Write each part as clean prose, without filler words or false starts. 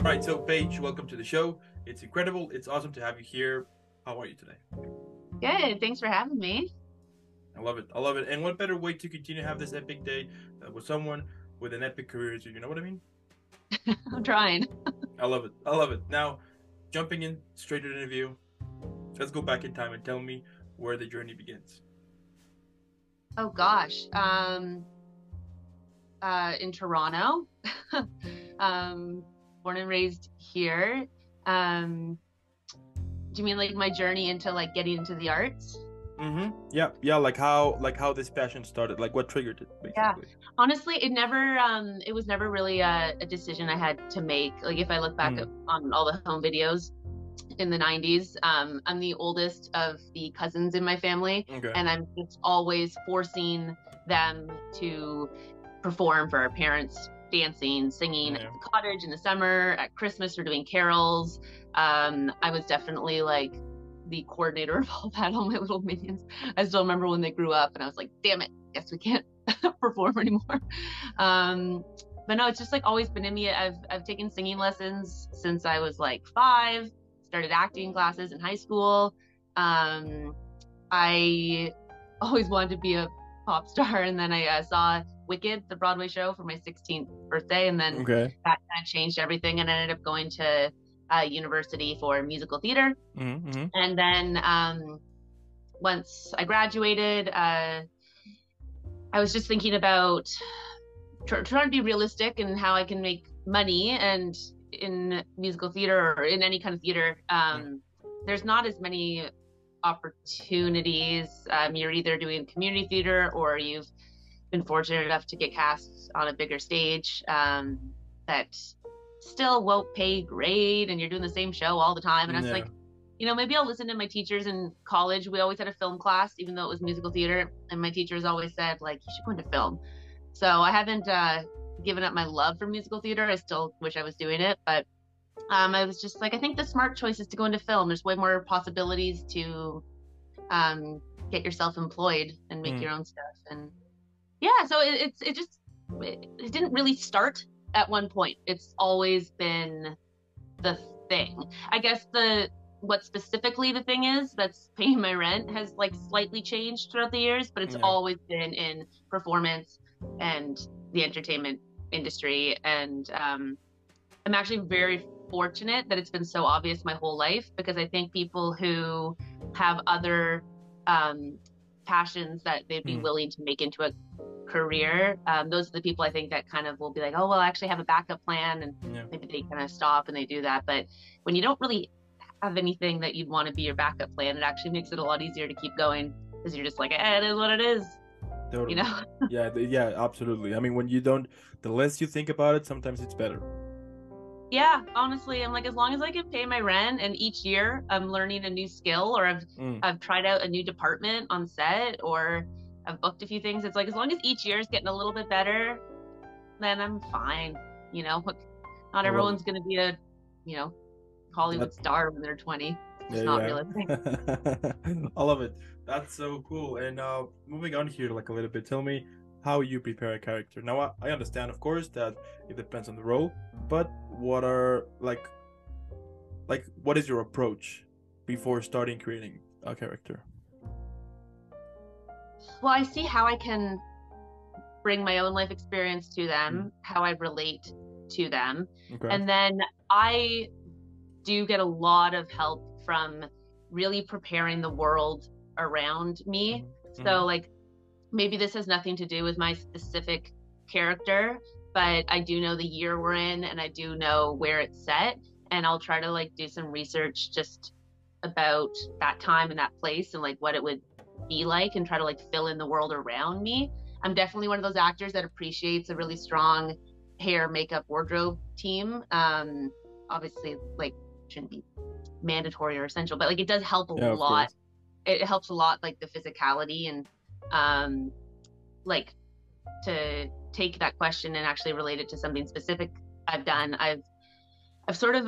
Right, so Paige, welcome to the show. It's incredible. It's awesome to have you here. How are you today? Good. Thanks for having me. I love it. I love it. And what better way to continue to have this epic day with someone with an epic career as you know what I mean? I'm trying. I love it. I love it. Now, jumping in straight to the interview, let's go back in time and tell me where the journey begins. Oh gosh. In Toronto. um, Born and raised here. Um, do you mean like my journey into like getting into the arts? Yeah, yeah. Like how this passion started. Like what triggered it, Yeah. basically. Honestly, it was never really a decision I had to make. Like if I look back Mm, on all the home videos in the 90s, I'm the oldest of the cousins in my family, okay. and I'm just always forcing them to perform for our parents, dancing, singing at Yeah. the cottage in the summer, at Christmas, we're doing carols. I was definitely like the coordinator of all that, all my little minions. I still remember when they grew up and I was like, damn it, guess we can't perform anymore. Um, but no, it's just like always been in me. I've taken singing lessons since I was like 5, started acting classes in high school. Um, I always wanted to be a pop star, and then I saw Wicked, the Broadway show, for my 16th birthday, and then Okay. that kind of changed everything. And I ended up going to university for musical theater, Mm-hmm. and then once I graduated, I was just thinking about trying to be realistic in how I can make money. And in musical theater or in any kind of theater, there's not as many opportunities. You're either doing community theater or you've been fortunate enough to get cast on a bigger stage that still won't pay great, and you're doing the same show all the time. And I was Yeah. like, maybe I'll listen to my teachers in college. We always had a film class, even though it was musical theater. And my teachers always said, like, you should go into film. So I haven't given up my love for musical theater. I still wish I was doing it. But I was just like, I think the smart choice is to go into film. There's way more possibilities to get yourself employed and make Mm, your own stuff. And yeah, so it didn't really start at one point. It's always been the thing. I guess what specifically the thing is that's paying my rent has like slightly changed throughout the years, but it's yeah. always been in performance and the entertainment industry. And I'm actually very fortunate that it's been so obvious my whole life, because I think people who have other um, passions that they'd be Mm, willing to make into a career, those are the people I think that kind of will be like, oh, well, I actually have a backup plan, and yeah. maybe they kind of stop and they do that. But when you don't really have anything that you'd want to be your backup plan, it actually makes it a lot easier to keep going, because you're just like, it is what it is, you Totally. know? Yeah, yeah, absolutely. I mean, when you don't, the less you think about it, sometimes it's better. Yeah, honestly, I'm like, as long as I can pay my rent and each year I'm learning a new skill, or Mm, I've tried out a new department on set, or I've booked a few things, it's like as long as each year is getting a little bit better, then I'm fine. You know, not I love it. everyone's gonna be a, you know, Hollywood That, star when they're 20. It's yeah, just not yeah. realistic. I love it. That's so cool. And moving on here, like a little bit, tell me how you prepare a character. Now, I understand, of course, that it depends on the role, but what are like what is your approach before starting creating a character? Well, I see how I can bring my own life experience to Mm, them, how I relate to them. okay. And then I do get a lot of help from really preparing the world around me. Hmm. So, Hmm. like, maybe this has nothing to do with my specific character, but I do know the year we're in and I do know where it's set. And I'll try to like do some research just about that time and that place and like what it would be like, and try to like fill in the world around me. I'm definitely one of those actors that appreciates a really strong hair, makeup, wardrobe team. Obviously, like, shouldn't be mandatory or essential, but like it does help a Yeah, of lot. course. It helps a lot, like the physicality, and um, like to take that question and actually relate it to something specific I've done. I've sort of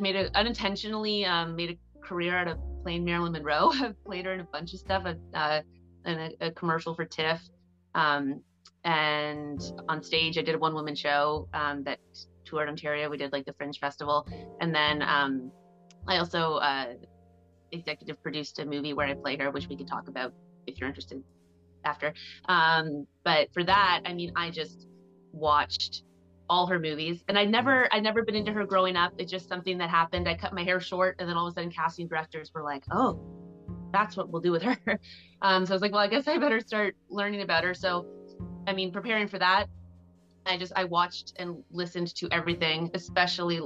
made a unintentionally made a career out of playing Marilyn Monroe. I've played her in a bunch of stuff. I've in a commercial for Tiff, um, and on stage I did a one woman show that toured Ontario. We did like the Fringe Festival, and then I also executive produced a movie where I play her, which we could talk about if you're interested after. But for that, I mean, I just watched all her movies, and I'd never been into her growing up. It's just something that happened. I cut my hair short, and then all of a sudden casting directors were like, oh, that's what we'll do with her. So I was like, well, I guess I better start learning about her. So I mean, preparing for that, I watched and listened to everything, especially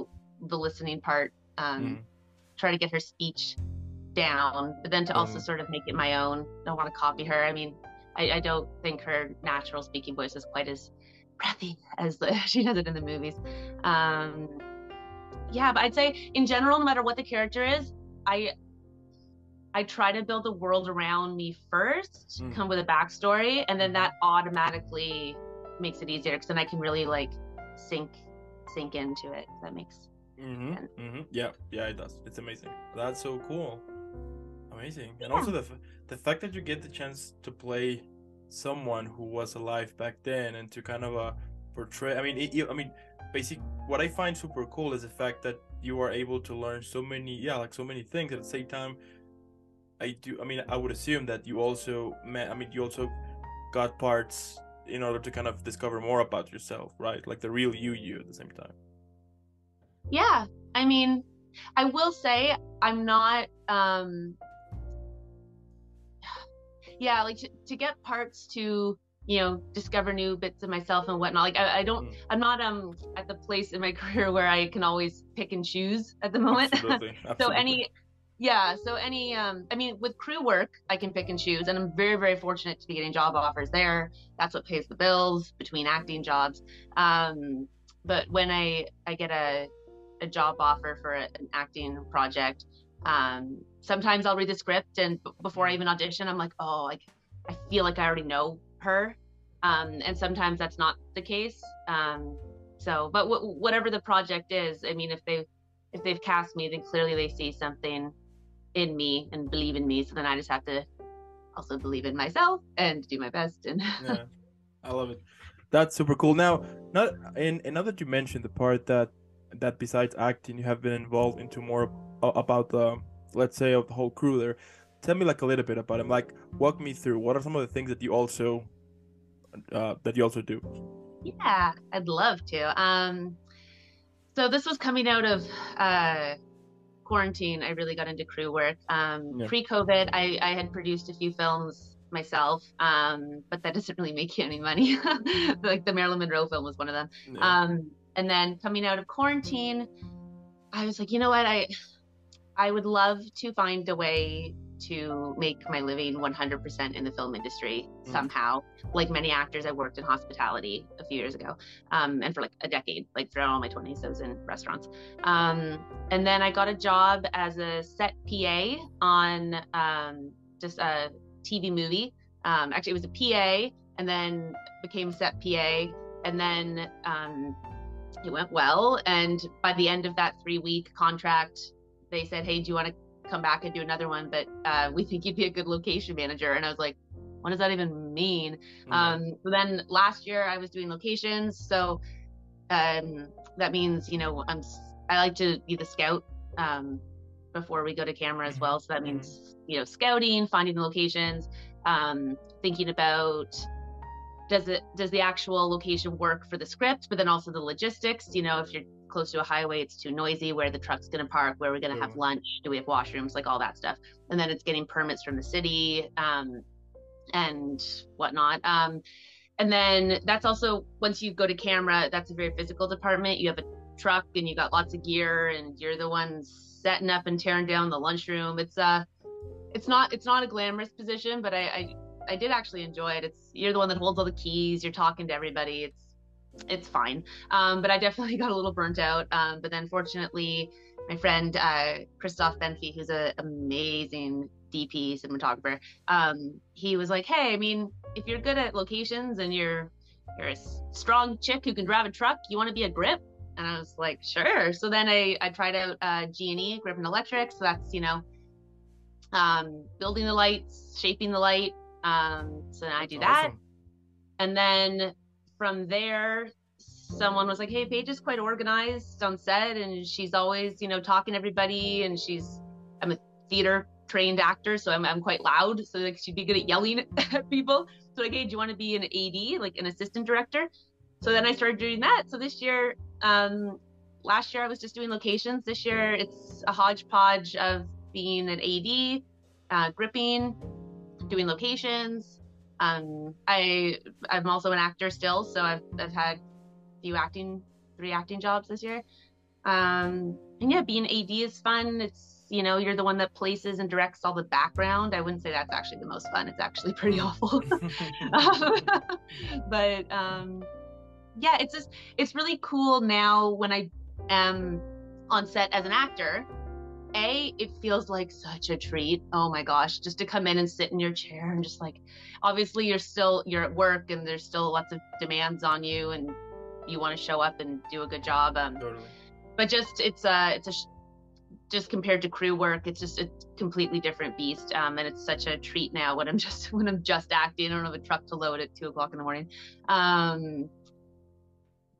the listening part. Try to get her speech down, but then to also sort of make it my own. Don't want to copy her. I mean, I don't think her natural speaking voice is quite as breathy as she does it in the movies. Yeah, but I'd say in general, no matter what the character is, I try to build a world around me first, come with a backstory, and then that automatically makes it easier because then I can really like sink into it. If that makes sense. Yeah, it does. It's amazing. That's so cool. Amazing. And also the fact that you get the chance to play someone who was alive back then and to kind of portray. I mean, basically, what I find super cool is the fact that you are able to learn so many things at the same time. I would assume that you also got parts in order to kind of discover more about yourself, right? Like the real you at the same time. Yeah, I mean, I will say I'm not like to get parts to, you know, discover new bits of myself and whatnot. Like I'm not at the place in my career where I can always pick and choose at the moment. Absolutely. So I mean, with crew work, I can pick and choose, and I'm very, very fortunate to be getting job offers there. That's what pays the bills between acting jobs. But when I get a job offer for an acting project, sometimes I'll read the script, and before I even audition, I'm like, oh, like I feel like I already know her. And sometimes that's not the case. But whatever the project is, I mean, if they've cast me, then clearly they see something in me and believe in me. So then I just have to also believe in myself and do my best. And yeah, I love it. That's super cool. Now now that you mentioned the part that besides acting you have been involved into more about the, let's say, of the whole crew there, tell me like a little bit about it. Like, walk me through what are some of the things that you also do. Yeah, I'd love to. So this was coming out of quarantine. I really got into crew work. Pre-COVID, I had produced a few films myself, but that doesn't really make you any money. Like the Marilyn Monroe film was one of them. And then coming out of quarantine, I was like, you know what, I would love to find a way to make my living 100% in the film industry somehow. Like many actors, I worked in hospitality a few years ago, and for like a decade, like throughout all my 20s, I was in restaurants. And then I got a job as a set PA on just a TV movie. Actually, it was a PA, and then became a set PA, and then it went well. And by the end of that 3-week contract, they said, hey, do you want to come back and do another one, but we think you'd be a good location manager. And I was like, what does that even mean? So then last year I was doing locations, so that means, you know, I like to be the scout before we go to camera as well. So that means, you know, scouting, finding the locations, thinking about does the actual location work for the script, but then also the logistics. You know, if you're close to a highway, it's too noisy, where the truck's going to park, where we're going to have lunch, do we have washrooms, like all that stuff. And then it's getting permits from the city and whatnot. And then that's also, once you go to camera, that's a very physical department. You have a truck and you got lots of gear and you're the one setting up and tearing down the lunchroom. It's not a glamorous position, but I did actually enjoy it. You're the one that holds all the keys, you're talking to everybody. It's fine. But I definitely got a little burnt out. But then fortunately, my friend Christoph Benfi, who's an amazing DP cinematographer, he was like, hey, I mean, if you're good at locations and you're a strong chick who can drive a truck, you want to be a grip? And I was like, sure. So then I tried out G&E, grip and electric. So that's, you know, building the lights, shaping the light. So then I do that. And then from there, someone was like, hey, Paige is quite organized on set, and she's always, you know, talking to everybody, and I'm a theater trained actor, so I'm quite loud, so like she'd be good at yelling at people. So like, hey, do you want to be an AD, like an assistant director? So then I started doing that. So this year, last year I was just doing locations. This year it's a hodgepodge of being an AD, gripping, doing locations. I'm also an actor still, so I've had three acting jobs this year. And yeah, being AD is fun. It's, you know, you're the one that places and directs all the background. I wouldn't say that's actually the most fun. It's actually pretty awful. But yeah, it's really cool now when I am on set as an actor. It feels like such a treat. Oh my gosh, just to come in and sit in your chair and just like, obviously you're at work and there's still lots of demands on you and you want to show up and do a good job. Totally. But just just compared to crew work, it's just a completely different beast. And it's such a treat now when I'm just acting. I don't have a truck to load at 2:00 in the morning.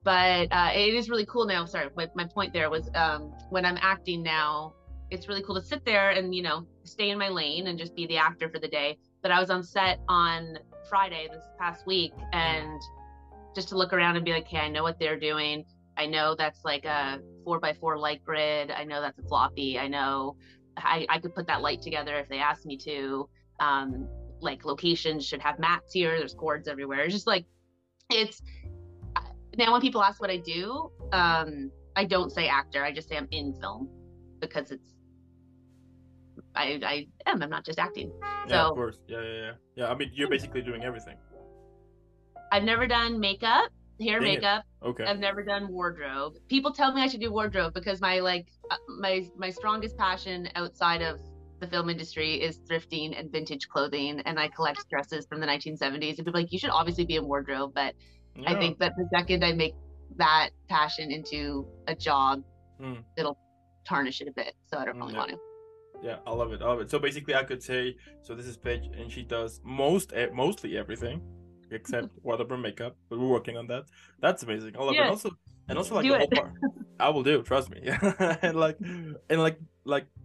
But it is really cool now. Sorry, my point there was when I'm acting now, it's really cool to sit there and, you know, stay in my lane and just be the actor for the day. But I was on set on Friday this past week, and just to look around and be like, hey, I know what they're doing. I know that's like a 4x4 light grid. I know that's a floppy. I know I could put that light together if they asked me to. Like locations should have mats here. There's cords everywhere. It's just like, now when people ask what I do, I don't say actor. I just say I'm in film, because I'm not just acting. Yeah, of course. Yeah. I mean, you're basically doing everything. I've never done makeup, hair, makeup. Okay. I've never done wardrobe. People tell me I should do wardrobe because my strongest passion outside of the film industry is thrifting and vintage clothing, and I collect dresses from the 1970s. And people are like, you should obviously be in wardrobe, but I think that the second I make that passion into a job, it'll tarnish it a bit. So I don't really want to. Yeah, I love it. So basically, I could say, so this is Paige, and she does mostly everything except wardrobe and makeup, but we're working on that. That's amazing. I love it. And also like the whole part. I will do, trust me. and like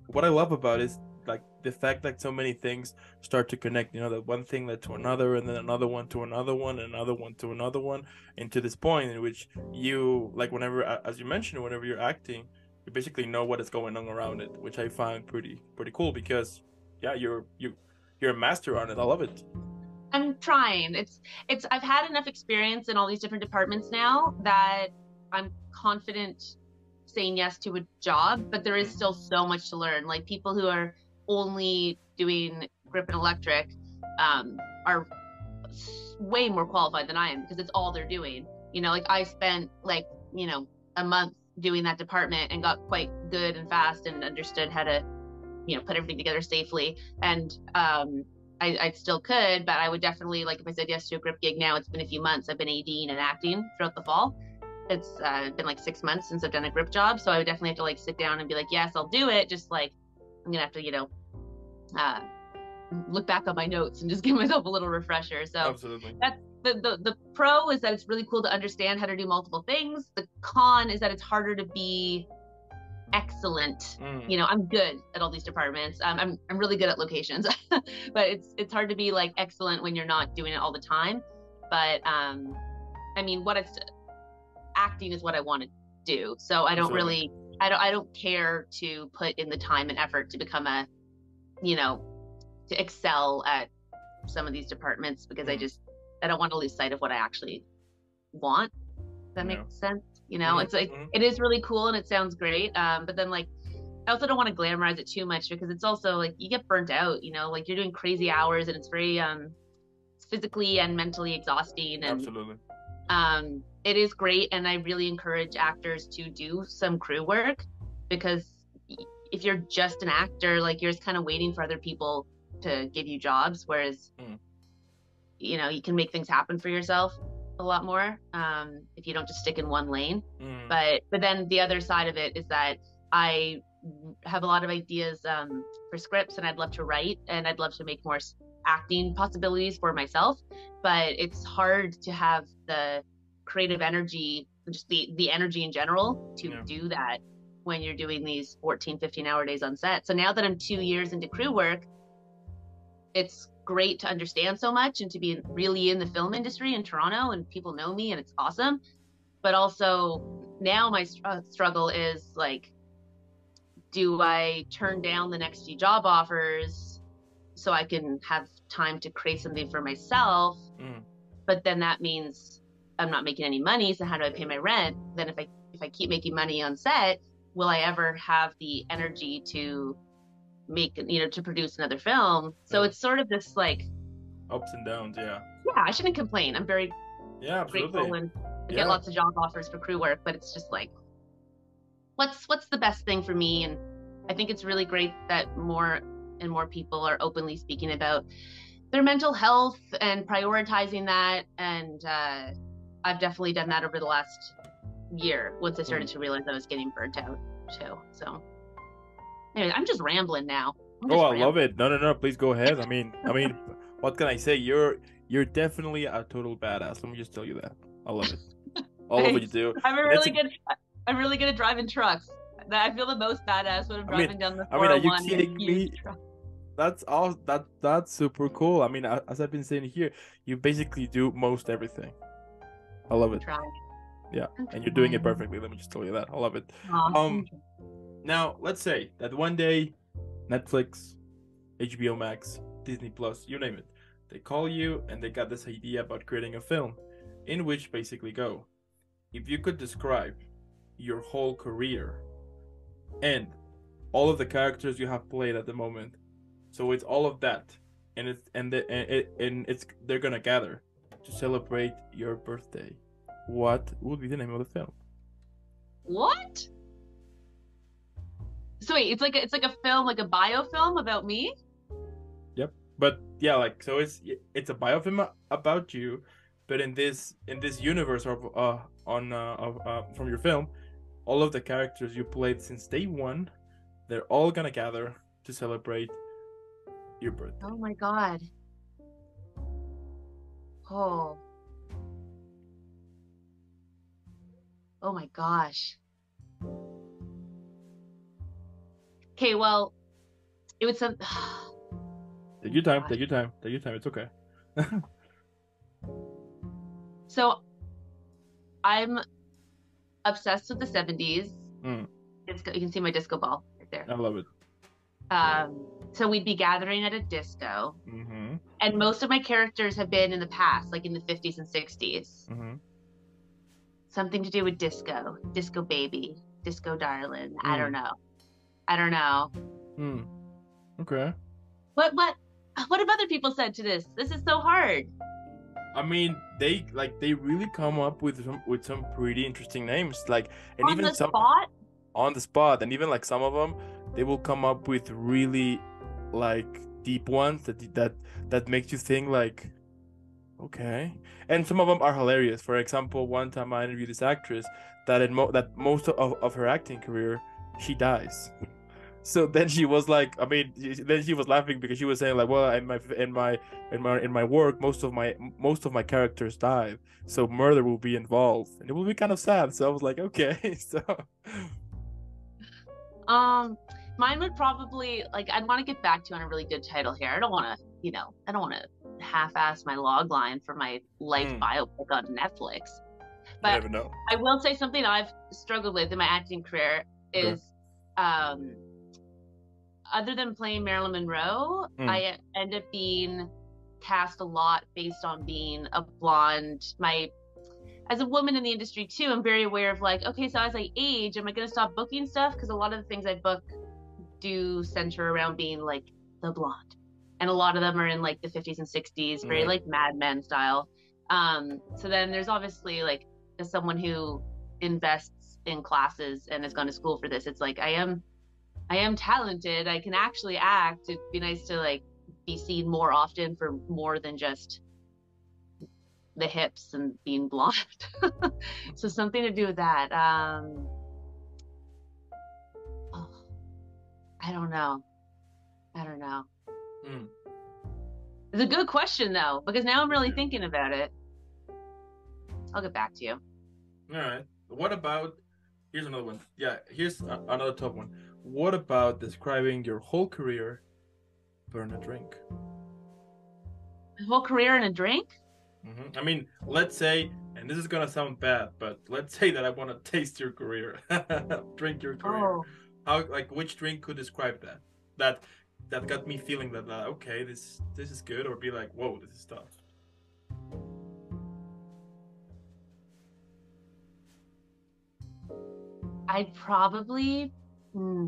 what I love about it is like the fact that so many things start to connect, you know, that one thing led to another, and then another one to another one, and another one to another one, and to this point in which you, like, whenever, as you mentioned, whenever you're acting, you basically know what is going on around it, which I find pretty cool, because yeah, you're a master on it. I love it. I'm trying. I've had enough experience in all these different departments now that I'm confident saying yes to a job, but there is still so much to learn. Like, people who are only doing grip and electric are way more qualified than I am, because it's all they're doing. You know, like I spent like, you know, a month doing that department and got quite good and fast and understood how to, you know, put everything together safely. And I still could, but I would definitely, like, if I said yes to a grip gig now, it's been a few months. I've been ADing and acting throughout the fall. It's been like 6 months since I've done a grip job. So I would definitely have to like sit down and be like, yes, I'll do it. Just like, I'm gonna have to, you know, look back on my notes and just give myself a little refresher. So absolutely. That's the pro is that it's really cool to understand how to do multiple things. The con is that it's harder to be excellent. You know, I'm good at all these departments. I'm really good at locations, but it's hard to be like excellent when you're not doing it all the time. But I mean, acting is what I want to do. So I don't really, I don't care to put in the time and effort to become to excel at some of these departments, because I don't want to lose sight of what I actually want. Does that make sense? You know, it's like, it is really cool and it sounds great. But then like, I also don't want to glamorize it too much, because it's also like, you get burnt out, you know, like you're doing crazy hours and it's very, physically and mentally exhausting. And absolutely. It is great. And I really encourage actors to do some crew work, because if you're just an actor, like, you're just kind of waiting for other people to give you jobs. Whereas, you know, you can make things happen for yourself a lot more if you don't just stick in one lane. But then the other side of it is that I have a lot of ideas for scripts, and I'd love to write, and I'd love to make more acting possibilities for myself. But it's hard to have the creative energy just the energy in general to Yeah. do that when you're doing these 14, 15-hour days on set. So now that I'm 2 years into crew work, it's great to understand so much and to be really in the film industry in Toronto, and people know me and it's awesome. But also now my struggle is like, do I turn down the next few job offers so I can have time to create something for myself? But then that means I'm not making any money. So how do I pay my rent? Then if I keep making money on set, will I ever have the energy to make, to produce another film? So it's sort of this like ups and downs. Yeah. Yeah, I shouldn't complain. I'm very Absolutely. grateful and I Yeah. get lots of job offers for crew work, but it's just like, what's the best thing for me? And I think it's really great that more and more people are openly speaking about their mental health and prioritizing that. And I've definitely done that over the last year once I started to realize I was getting burnt out too. So anyway, I'm just rambling now. Love it. No, please go ahead. I mean, what can I say? You're definitely a total badass. Let me just tell you that. I love it. All of what you do. I'm really good at driving trucks. I feel the most badass when I'm driving down the 401. Are you kidding me? That's all. That's super cool. I mean, as I've been saying here, you basically do most everything. I love it. Yeah, and you're doing it perfectly. Let me just tell you that. I love it. Now let's say that one day, Netflix, HBO Max, Disney Plus, you name it, they call you and they got this idea about creating a film, in which basically go, if you could describe your whole career and all of the characters you have played at the moment, so it's all of that, and they're gonna gather to celebrate your birthday, what would be the name of the film? What? So wait, it's like a film, like a biofilm about me? Yep. But yeah, like, so it's a biofilm about you, but in this universe of from your film, all of the characters you played since day one, they're all gonna gather to celebrate your birthday. Oh my god. Oh. Oh my gosh. Okay, well, it was some. Take your time. Take your time. Take your time. It's okay. So, I'm obsessed with the 70s. You can see my disco ball right there. I love it. So we'd be gathering at a disco, and most of my characters have been in the past, like in the 50s and 60s. Something to do with disco, disco baby, disco darling. I don't know. Okay. What have other people said to this? This is so hard. I mean, they really come up with some pretty interesting names, like, and on the spot, and even like some of them, they will come up with really like deep ones that makes you think like, okay. And some of them are hilarious. For example, one time I interviewed this actress that most of her acting career, she dies. So then she was like, then she was laughing because she was saying like, well, in my work, most of my characters died, so murder will be involved, and it will be kind of sad. So I was like, okay, so. Mine would probably, like, I'd want to get back to you on a really good title here. I don't want to half-ass my log line for my life biopic on Netflix. But you never know. I will say something I've struggled with in my acting career is, other than playing Marilyn Monroe, I end up being cast a lot based on being a blonde. As a woman in the industry too, I'm very aware of like, okay, so as I age, am I going to stop booking stuff? Because a lot of the things I book do center around being like the blonde, and a lot of them are in like the 50s and 60s, very like Mad Men style. So then there's obviously, like, as someone who invests in classes and has gone to school for this, it's like I am talented. I can actually act. It'd be nice to like be seen more often for more than just the hips and being blonde. So something to do with that. I don't know. It's a good question though, because now I'm really thinking about it. I'll get back to you. All right. What about? Here's another one. Yeah, here's another top one. What about describing your whole career burn a drink? My whole career in a drink? I mean, let's say, and this is gonna sound bad, but let's say that I want to taste your career, drink your career. Oh, How, like, which drink could describe that? That that got me feeling that, okay, this is good, or be like, whoa, this is tough. I'd probably. Hmm,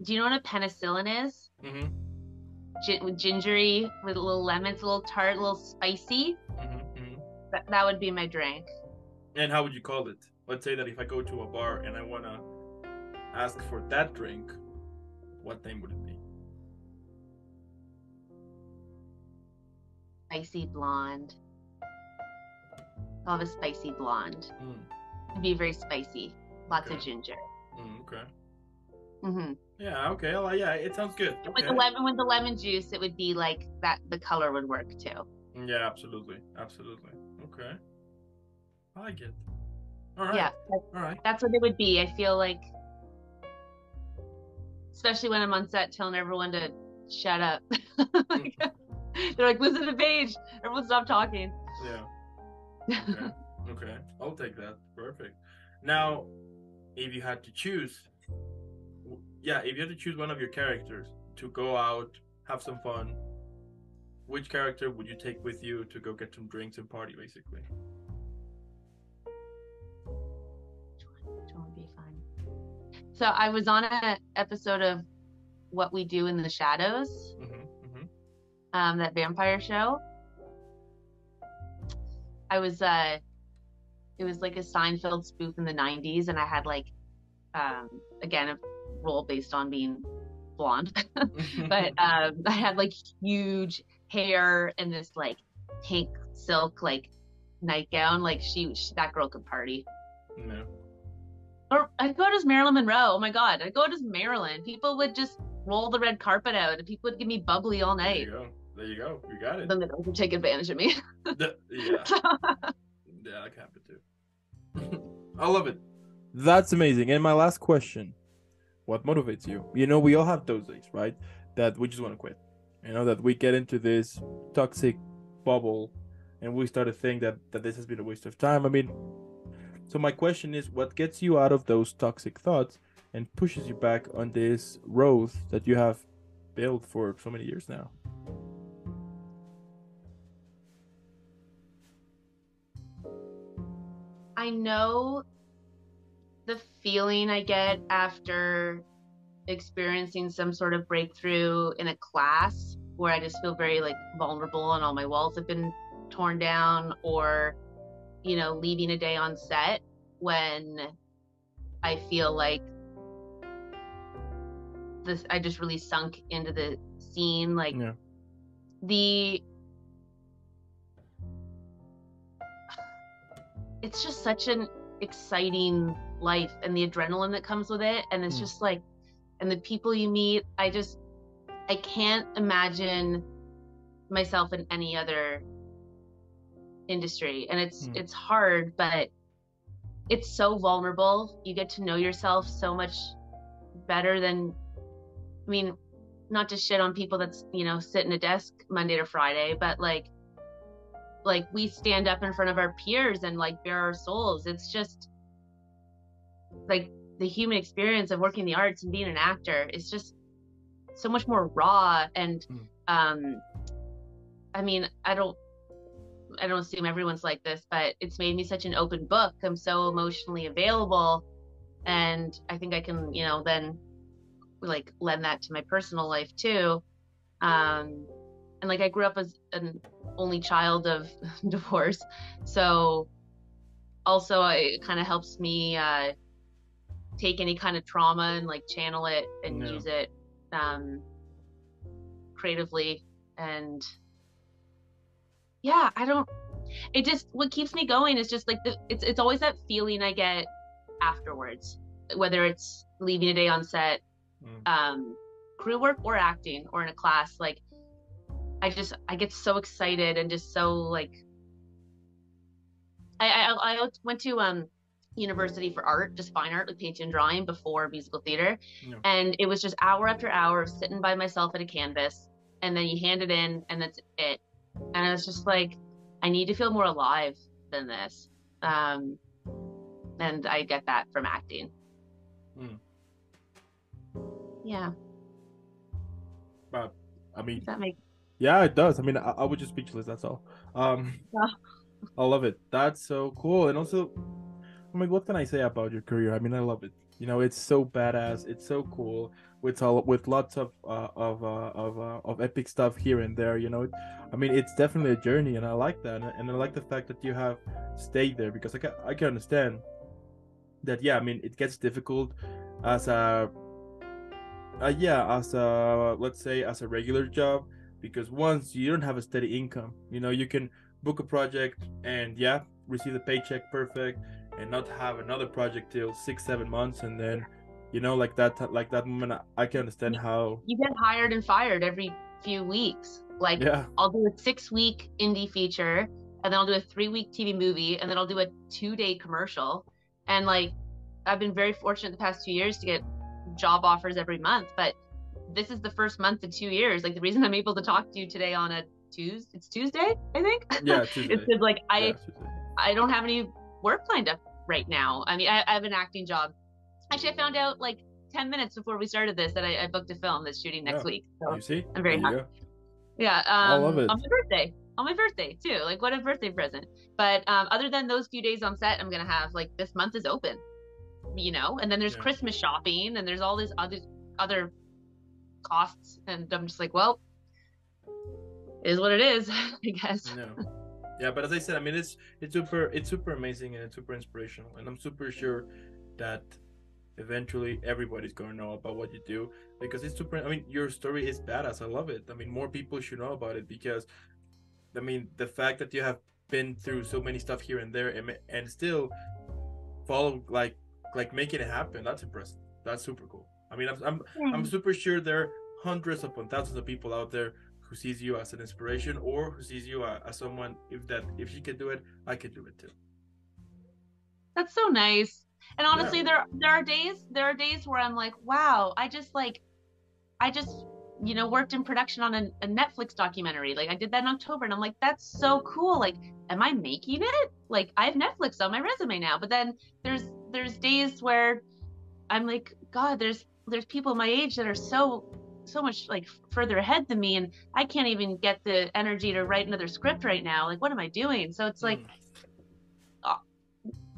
do you know what a penicillin is? Mm-hmm. Gingery with a little lemons, a little tart, a little spicy. Mm-hmm. That would be my drink. And how would you call it? Let's say that if I go to a bar and I wanna ask for that drink, what name would it be? Spicy blonde. I'll have a spicy blonde. Mm, It'd be very spicy. Lots okay. of ginger. Okay. Hmm Yeah. Okay. Well, yeah, it sounds good. With Okay. the lemon juice, it would be like that. The color would work too. Yeah. Absolutely. Absolutely. Okay. I like it. All right. Yeah, All right. that's what it would be. I feel like, especially when I'm on set telling everyone to shut up. Like, they're like, listen to Paige. Everyone stop talking. Yeah. Okay. Okay. I'll take that. Perfect. Now, if you had to choose, yeah, if you had to choose one of your characters to go out, have some fun, which character would you take with you to go get some drinks and party, basically? Which one would be fun? So I was on an episode of What We Do in the Shadows, that vampire show. I was it was like a Seinfeld spoof in the 90s, and I had like again a role based on being blonde. But I had like huge hair and this like pink silk like nightgown. Like that girl could party. No. Or I'd go out as Marilyn Monroe. Oh my God, I'd go out as Marilyn. People would just roll the red carpet out, and people would give me bubbly all There you night. go. There you go. You got it. Then they would take advantage of me. Yeah. Yeah, that can happen too. I love it. That's amazing. And my last question: what motivates you? You know, we all have those days, right? That we just want to quit. You know, that we get into this toxic bubble, and we start to think that this has been a waste of time. I mean, so my question is, what gets you out of those toxic thoughts and pushes you back on this road that you have built for so many years now? I know the feeling I get after experiencing some sort of breakthrough in a class where I just feel very like vulnerable and all my walls have been torn down, or, you know, leaving a day on set when I feel like I just really sunk into the scene. Like, Yeah. It's just such an exciting life, and the adrenaline that comes with it, and it's just like, and the people you meet, I can't imagine myself in any other industry. And it's hard, but it's so vulnerable. You get to know yourself so much better than, I mean, not to shit on people that's, you know, sit in a desk Monday to Friday, but like we stand up in front of our peers and like bare our souls. It's just like the human experience of working the arts and being an actor is just so much more raw. And I mean, I don't assume everyone's like this, but it's made me such an open book. I'm so emotionally available, and I think I can, you know, then like lend that to my personal life too. And like I grew up as an only child of divorce, so also it kind of helps me take any kind of trauma and like channel it and use it creatively. And yeah, it just, what keeps me going is just like it's always that feeling I get afterwards, whether it's leaving a day on set, crew work, or acting, or in a class. Like I get so excited and just so like I went to university for art, just fine art, like painting and drawing before musical theater. No. And it was just hour after hour of sitting by myself at a canvas, and then you hand it in and that's it. And I was just like, I need to feel more alive than this. Um, and I get that from acting. Mm. Yeah. But I mean, Does that make yeah, it does. I mean, I was just speechless. That's all. Um, sense? I love it. That's so cool. And also, I mean, what can I say about your career? I mean, I love it. You know, it's so badass. It's so cool with lots of epic stuff here and there. You know, I mean, it's definitely a journey, and I like that. And I like the fact that you have stayed there because I can understand that. Yeah, I mean, it gets difficult as a yeah, as a, let's say, as a regular job, because once you don't have a steady income, you know, you can book a project and yeah, receive the paycheck perfect, and not have another project till 6 7 months, and then, you know, like that moment, I can understand how. You get hired and fired every few weeks. Like Yeah, I'll do a 6 week indie feature, and then I'll do a 3 week TV movie, and then I'll do a 2 day commercial. And like I've been very fortunate the past 2 years to get job offers every month, but this is the first month in 2 years. Like the reason I'm able to talk to you today on a it's Tuesday, I think. yeah, It's Tuesday. because like Yeah, Tuesday. I don't have any work lined up right now. I mean, I have an acting job. Actually, I found out like 10 minutes before we started this that I booked a film that's shooting next Yeah, week. you So see, I'm there very you happy. go. Yeah, I love on it. my birthday. On my birthday too. Like what a birthday present. But other than those few days on set, I'm gonna have like this month is open, you know, and then there's Yeah. Christmas shopping and there's all these other costs, and I'm just like, well, it is what it is, I guess. No. Yeah, but as I said, I mean, it's super amazing, and it's super inspirational, and I'm super sure that eventually everybody's gonna know about what you do, because it's super. I mean, your story is badass. I love it. I mean, more people should know about it, because I mean, the fact that you have been through so many stuff here and there, and still follow like making it happen. That's impressive. That's super cool. I mean, I'm super sure there are hundreds upon thousands of people out there who sees you as an inspiration, or who sees you as someone, if she can do it, I can do it too. That's so nice. And Yeah. honestly, there are days where I'm like, wow, I just worked in production on a Netflix documentary. Like I did that in October, and I'm like, that's so cool. Like, am I making it? Like I have Netflix on my resume now. But then there's days where I'm like, God, there's people my age that are so much like further ahead than me, and I can't even get the energy to write another script right now. Like, what am I doing? So it's like, Mm, uh,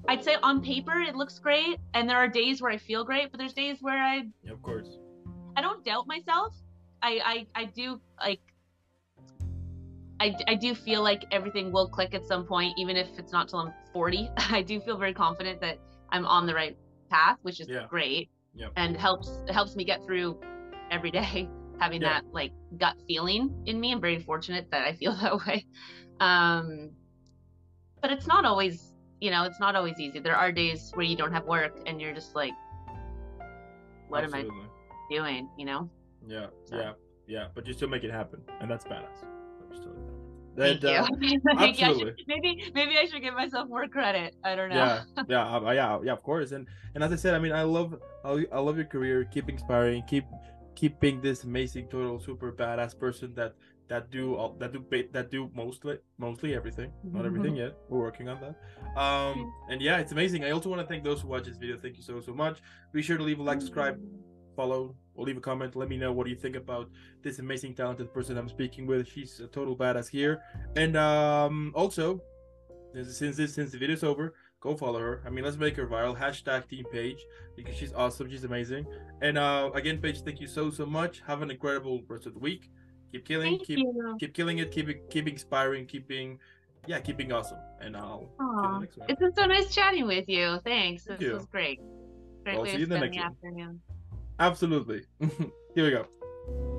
I'd say on paper it looks great, and there are days where I feel great, but there's days where yeah, of course. I don't doubt myself. I do like I do feel like everything will click at some point, even if it's not till I'm 40. I do feel very confident that I'm on the right path, which is Yeah. great, Yeah. and helps me get through every day, having Yeah. that like gut feeling in me. I'm very fortunate that I feel that way. Um, but it's not always, it's not always easy. There are days where you don't have work and you're just like, what am I Absolutely. doing? Yeah. So. Yeah. Yeah. But you still make it happen, and that's badass. But you still Thank and you. Like, I should, absolutely. maybe I should give myself more credit. I don't know. Yeah, yeah, yeah, of course. And as I said, I mean, I love your career. Keep inspiring. Keep being this amazing, total, super badass person that do mostly everything. Not everything yet. We're working on that. And yeah, it's amazing. I also want to thank those who watch this video. Thank you so much. Be sure to leave a like, subscribe, follow, or leave a comment. Let me know what you think about this amazing, talented person I'm speaking with. She's a total badass here. And also, since the video's over, go follow her. I mean, let's make her viral. Hashtag Team Paige, because she's awesome. She's amazing. And again, Paige, thank you so much. Have an incredible rest of the week. Keep killing. Thank you. Keep killing it. Keep inspiring. Keeping awesome. And I'll see you in the next one. It's been so nice chatting with you. Thanks. Thank This you. was great. Great I'll way see to you in the spend next the one. afternoon. Absolutely. Here we go.